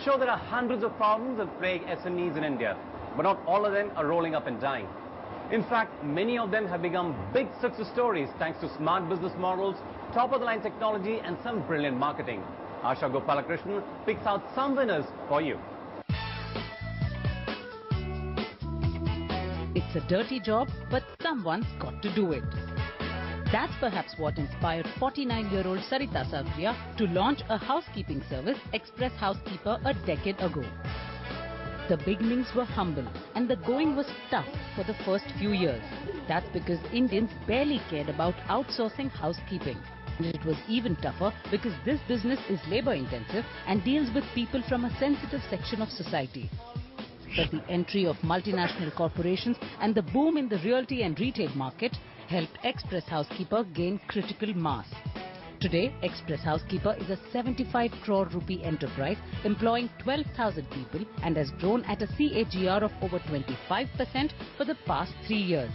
show there are hundreds of problems that plague SMEs in India, but not all of them are rolling up and dying. In fact, many of them have become big success stories thanks to smart business models, top-of-the-line technology, and some brilliant marketing. Asha Gopalakrishnan picks out some winners for you. It's a dirty job, but someone's got to do it. That's perhaps what inspired 49-year-old Sarita Savriya to launch a housekeeping service, Express Housekeeper, a decade ago. The beginnings were humble and the going was tough for the first few years. That's because Indians barely cared about outsourcing housekeeping. And it was even tougher because this business is labor-intensive and deals with people from a sensitive section of society. But the entry of multinational corporations and the boom in the realty and retail market helped Express Housekeeper gain critical mass. Today, Express Housekeeper is a 75 crore rupee enterprise employing 12,000 people and has grown at a CAGR of over 25% for the past 3 years.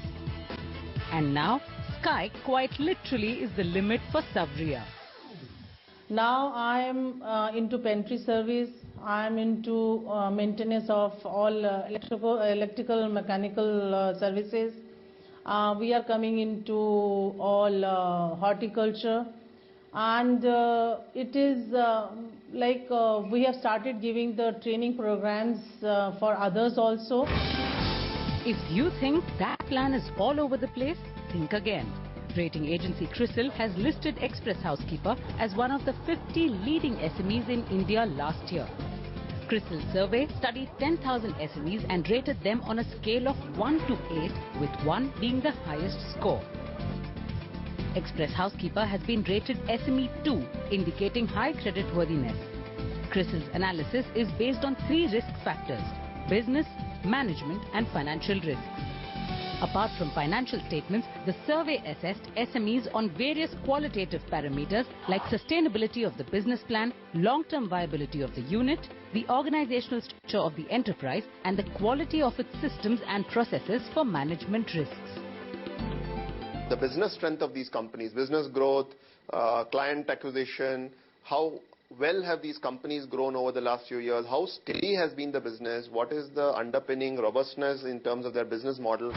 And now, sky quite literally is the limit for Savriya. Now I am into pantry service. I am into maintenance of all electrical, mechanical services. We are coming into all horticulture. And it is like we have started giving the training programs for others also. If you think that plan is all over the place, think again. Rating agency CRISIL has listed Express Housekeeper as one of the 50 leading SMEs in India last year. CRISIL survey studied 10,000 SMEs and rated them on a scale of 1 to 8, with 1 being the highest score. Express Housekeeper has been rated SME 2, indicating high creditworthiness. CRISIL's analysis is based on 3 risk factors: business, management and financial risks. Apart from financial statements, the survey assessed SMEs on various qualitative parameters like sustainability of the business plan, long-term viability of the unit, the organizational structure of the enterprise, and the quality of its systems and processes for management risks. The business strength of these companies, business growth, client acquisition, how well have these companies grown over the last few years, how steady has been the business, what is the underpinning robustness in terms of their business model.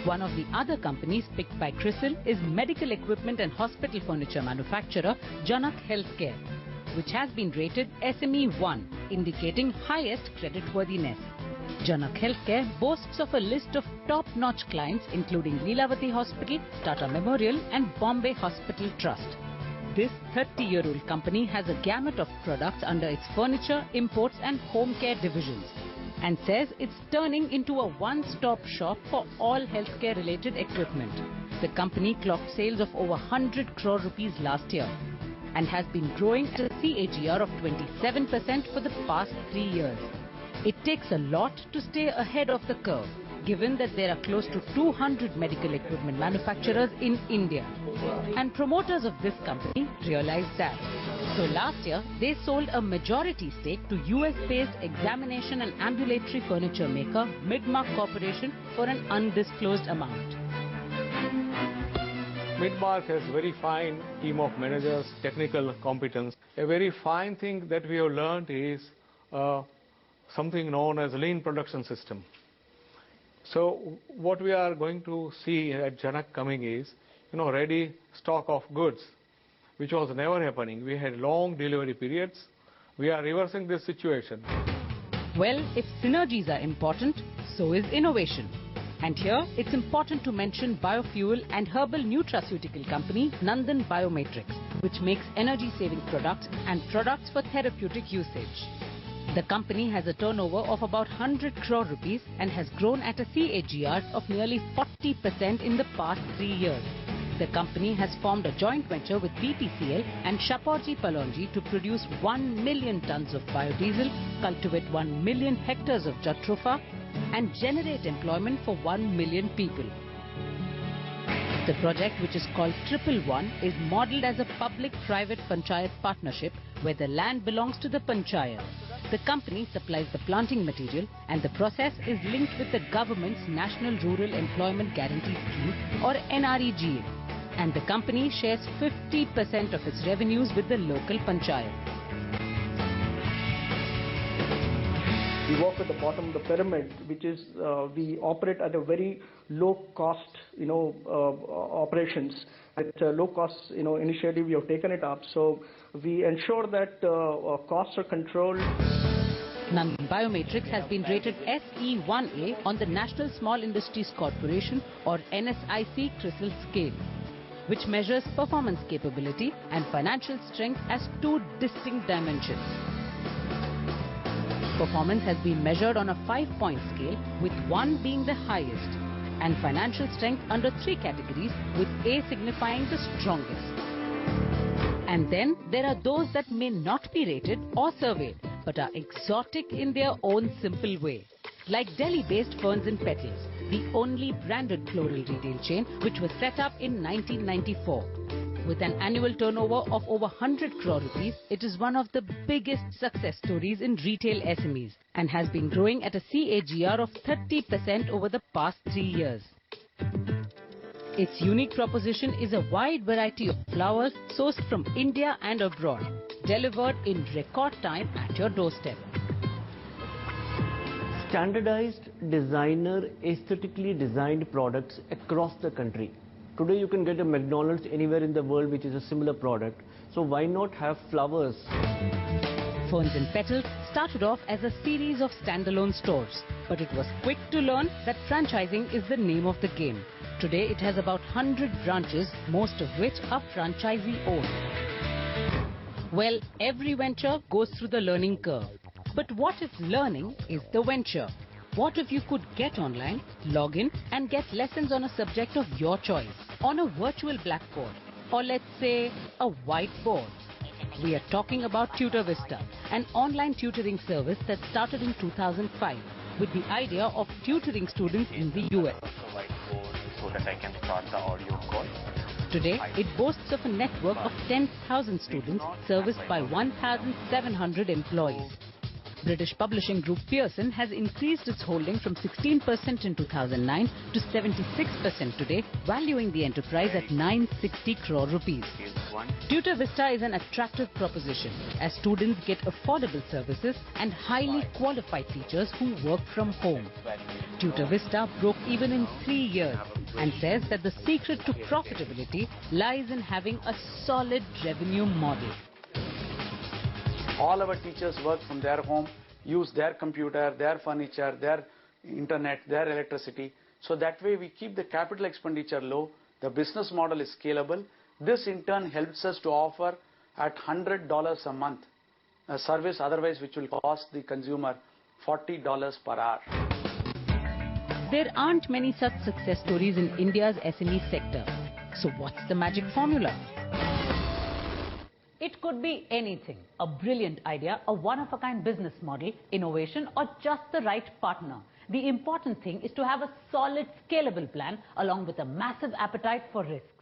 One of the other companies picked by CRISIL is medical equipment and hospital furniture manufacturer Janak Healthcare, which has been rated SME 1, indicating highest creditworthiness. Janak Healthcare boasts of a list of top-notch clients including Leelavati Hospital, Tata Memorial and Bombay Hospital Trust. This 30-year-old company has a gamut of products under its furniture, imports and home care divisions, and says it's turning into a one-stop shop for all healthcare-related equipment. The company clocked sales of over 100 crore rupees last year and has been growing at a CAGR of 27% for the past 3 years. It takes a lot to stay ahead of the curve, given that there are close to 200 medical equipment manufacturers in India. And promoters of this company realized that. So last year, they sold a majority stake to US-based examination and ambulatory furniture maker Midmark Corporation for an undisclosed amount. Midmark has a very fine team of managers, technical competence. A very fine thing that we have learned is something known as lean production system. So what we are going to see at Janak coming is, ready stock of goods, which was never happening. We had long delivery periods. We are reversing this situation. Well, if synergies are important, so is innovation. And here, it's important to mention biofuel and herbal nutraceutical company Nandan Biomatrix, which makes energy-saving products and products for therapeutic usage. The company has a turnover of about 100 crore rupees and has grown at a CAGR of nearly 40% in the past 3 years. The company has formed a joint venture with BPCL and Shapoorji Pallonji to produce 1 million tons of biodiesel, cultivate 1 million hectares of jatropha, and generate employment for 1 million people. The project, which is called 111, is modelled as a public-private panchayat partnership where the land belongs to the panchayat. The company supplies the planting material and the process is linked with the government's National Rural Employment Guarantee Scheme or NREGA, and the company shares 50% of its revenues with the local panchayat. We work at the bottom of the pyramid, which is we operate at a very low cost, operations. It's a low cost, initiative. We have taken it up, so we ensure that costs are controlled. Nandan Biomatrix has been rated SE1A on the National Small Industries Corporation or NSIC CRISIL scale, which measures performance capability and financial strength as two distinct dimensions. Performance has been measured on a 5-point scale, with 1 being the highest, and financial strength under 3 categories, with A signifying the strongest. And then there are those that may not be rated or surveyed, but are exotic in their own simple way. Like Delhi-based Ferns and Petals, the only branded floral retail chain which was set up in 1994. With an annual turnover of over 100 crore rupees, it is one of the biggest success stories in retail SMEs and has been growing at a CAGR of 30% over the past 3 years. Its unique proposition is a wide variety of flowers sourced from India and abroad, delivered in record time at your doorstep. Standardized, designer, aesthetically designed products across the country. Today you can get a McDonald's anywhere in the world which is a similar product. So why not have flowers? Ferns and Petals started off as a series of standalone stores, but it was quick to learn that franchising is the name of the game. Today it has about 100 branches, most of which are franchisee owned. Well, every venture goes through the learning curve. But what if learning is the venture? What if you could get online, log in and get lessons on a subject of your choice on a virtual blackboard, or let's say a whiteboard? We are talking about Tutor Vista, an online tutoring service that started in 2005 with the idea of tutoring students in the US. So that I can start the audio call. Today, it boasts of a network of 10,000 students serviced by 1,700 employees. British publishing group Pearson has increased its holding from 16% in 2009 to 76% today, valuing the enterprise at 960 crore rupees. Tutor Vista is an attractive proposition as students get affordable services and highly qualified teachers who work from home. Tutor Vista broke even in 3 years and says that the secret to profitability lies in having a solid revenue model. All our teachers work from their home, use their computer, their furniture, their internet, their electricity. So that way we keep the capital expenditure low, the business model is scalable. This in turn helps us to offer at $100 a month a service otherwise which will cost the consumer $40 per hour. There aren't many such success stories in India's SME sector. So what's the magic formula? It could be anything: a brilliant idea, a one-of-a-kind business model, innovation, or just the right partner. The important thing is to have a solid, scalable plan along with a massive appetite for risks.